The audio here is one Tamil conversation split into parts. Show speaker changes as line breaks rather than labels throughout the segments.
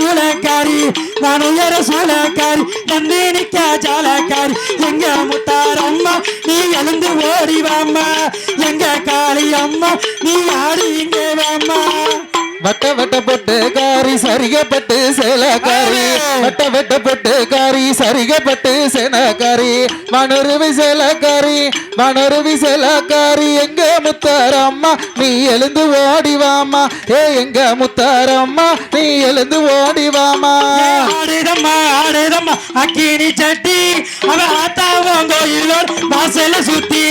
சூளக்காரி நான் உயர சூளக்காரி நந்தி நிக்க ஜாலக்காரி எங்க முத்தாரம்மா நீ எழுந்து ஓடிவாம்மா எங்க காளி அம்மா நீ ஆடி இங்கே வாம்மா
வட்ட வட்ட பொட்டு காரி சரிகப்பட்டு சேலக்காரி வட்ட வட்ட பொட்டு காரி சரிகப்பட்டு சேனக்காரி மணருவி சேலக்காரி எங்க முத்தாரம்மா நீ எழுந்து ஓடிவாமா ஏ எங்க முத்தாரம்மா நீ எழுந்து ஓடிவாமா
ஆடுதம்மா அக்கினி சட்டி அவ ஆத்தாவும் கோயிலோடு வாசல சுத்தி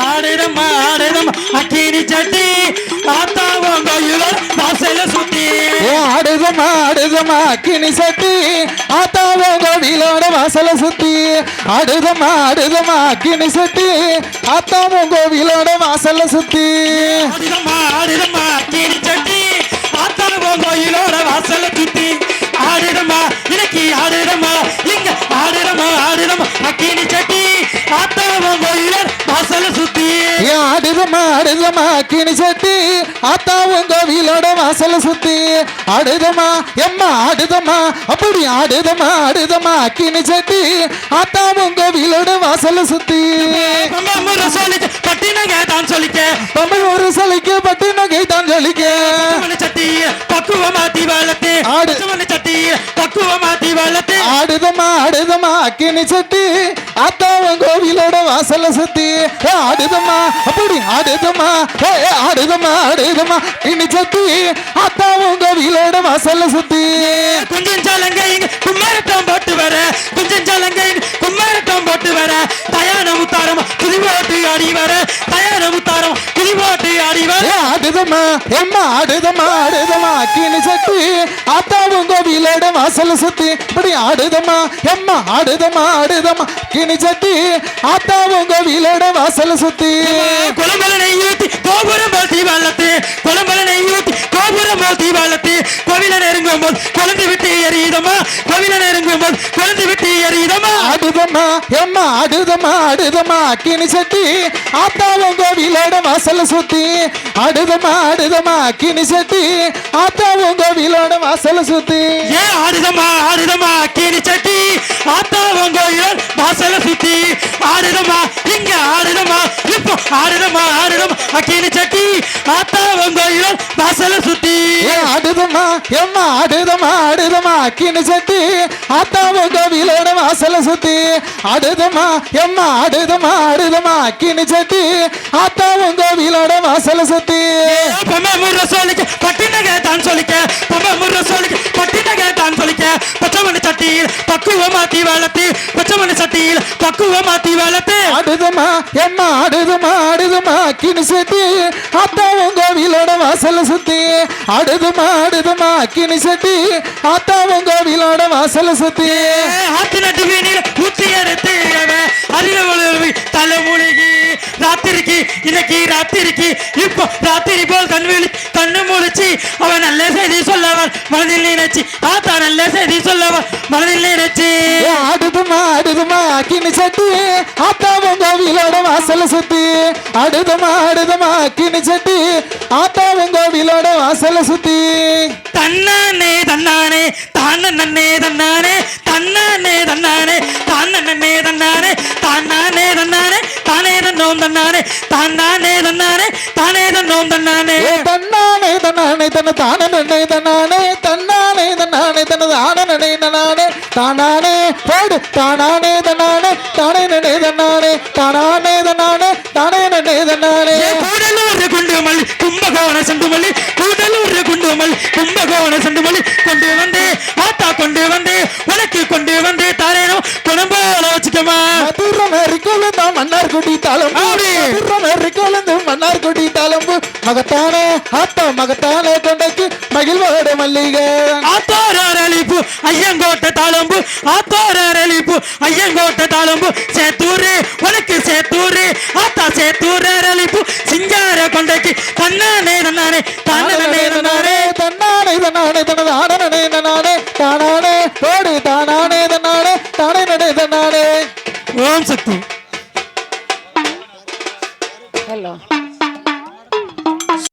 ஆடுதம்மா அக்கினி சட்டி ஆத்தாவும் கோயிலோடு வாசல சுத்தி
ஆடுதம்மா அக்கினி சட்டி ஆத்தாவும் கோவிலோட வாசல சுத்தி ஆடுதம்மா அக்கினி சட்டி ஆத்தாவும் கோவிலோட வாசல சுத்தி
ஆடுதம்மா அக்கினி சட்டி ஆத்தாவும் கோயிலோட வாசல சுத்தி ஆடுதம்மா இன்னைக்கு ஆடுதம்மா இங்க ஆடுதம்மா அக்கினி சட்டி ஆத்தாவும் கோயிலோட வாசல சுத்தி
ஆடுதம்மா அக்கினி சட்டி ஆத்தாவும் கோவிலோட வாசல சுத்தி ஆடுதம்மா எம்மா ஆடுதம்மா அப்படி ஆடுதம்மா அக்கினி சட்டி ஆத்தாவும் கோவிலோட வாசல சுத்தி
பட்டி நகை தான் சொல்லிக்க
பம்பை ஒரு சலைக்கு பட்டி நகை தான் சொல்லிக்க
சட்டி பக்குவமாத்தி வளர்த்து சட்டி பக்குவமாத்தி வளர்த்து
ஆடுதம்மா அக்கினி சட்டி ஆத்தாவும் கோவிலோட வாசல சுத்தி ஆடுதம்மா அப்படி ஆடுதம்மா அக்கினி சட்டி ஆத்தாவும் கோவிலோட வாசல சுத்தி
கொஞ்சம் சலங்கை கும்மாரட்டம் போட்டு வர கொஞ்சம் சலங்கை கும்மாரட்டம் போட்டு வர தயான முத்தாரம் புதி போட்டு ஆடி வர தயான முத்தாரம் புதி போட்டு ஆடி வர
ஆடுதம்மா எம்மா ஆடுதம்மா அக்கினி சட்டி ஆத்தாவும் கோவிலோட வாசல சுத்தி இப்படி ஆடுதம்மா எம்மா ஆடுதம்மா அக்கினி சட்டி ஆத்தாவும் கோவிலோட வாசல சுத்தி
குளம்பலனை ஊத்தி கோபுரம் போத்தி வளர்த்து குளம்பலனை ஊத்தி கோபுரம் போத்தி வளர்த்து கோவில நெருங்கும் போது குழந்தை விட்டு எறியுதம்மா கோவில நெருங்கும் போது குழந்தை விட்டு எறியுதம்மா
ஆடுதம்மா எம்மா ஆடுதம்மா அக்கினி சட்டி ஆத்தாவும் கோவிலோட வாசல சுத்தி ஆடுதம்மா அக்கினி சட்டி ஆத்தாவும் கோவிலோட வாசல சுத்தி
ஏன் ஆடுதம்மா அக்கினி சட்டி ஆத்தாவும் கோவிலோட வாசல சுத்தி ஆடுதம்மா இங்க ஆடுதம்மா இப்போ ஆடுதம்மா அக்கினி சட்டி ஆத்தாவும் கோவிலோட வாசல சுத்தி
ஆடுதம்மா எம்மா ஆடுதம்மா அக்கினி சட்டி ஆத்தாவும் கோவிலோட வாசல சுத்தி ஆடுதம்மா எம்மா ஆடுதம்மா அக்கினி சட்டி ஆத்தாவும் கோவிலோட வாசல சுத்தி
பட்டி நகை தான் சொல்லிக்க பட்டி நகை தான் சொல்லிக்க பச்சமணி சட்டியில் பக்குவமாத்தி வளர்த்து பச்சமணி சட்டியில் பக்குவமாத்தி வளர்த்து
ஆடுதம்மா எம்மா ஆடுதம்மா அக்கினி சட்டி ஆத்தாவும் கோவிலோட வாசல சுத்தி ஆடுதம்மா அக்கினி சட்டி ஆத்தாவும் கோவிலோட வாசல சுத்தி
ஆத்தி நட்டு வீணில் ஊத்தி எடுத்து அறிவு தலைமூழ்கி ராத்திரிக்கு இன்னைக்கு ராத்திரிக்கு இப்போ ராத்திரி போல் கண்ணு முழிச்சு அவன் நல்ல செய்தி சொல்லவன் மனதில் நினைச்சு ஆத்தா நல்ல செய்தி சொல்லவன் மனதில் நினைச்சு
ஆடுதம்மா அக்கினி சட்டி ஆத்தாவும் கோவிலோட வாசல சுத்தி ஆடுதம்மா அக்கினி சட்டி ஆத்தாவும் கோவிலோட வாசல சுத்தி
தன்னானே தானே தன்னானே தானே தானே தன்னோம் தன்னானே
தானே போடு தானே
கூடலூர் குண்டுமல்லி கும்பகோண செண்டுமல்லி கூடலூர் குண்டுமல்லி கும்பகோண செண்டுமல்லி கொண்டு வந்து ஆத்தா கொண்டு வந்து உனக்கு கொண்டு வந்து தாரேனோ குணம்போல வச்சுக்கமா
மன்னார்குடி தாளம்பு மகத்தானே ஆத்தா மகத்தானே கொண்டைக்கு மகிழ்வோட மல்லிகை
ஆத்தோரளிப்பு ஐயங்கோட்டை தாளம்பு ஆத்தோரளிப்பு ஐயங்கோட்டை தாளம்பு சேத்தூரு உனக்கு சேத்தூரு ஆத்தா சேத்தூர் அளிப்பு சிங்கார கொண்டைக்கு தன்னானே
போடு தானே
ஓம் சக்தி
Hello.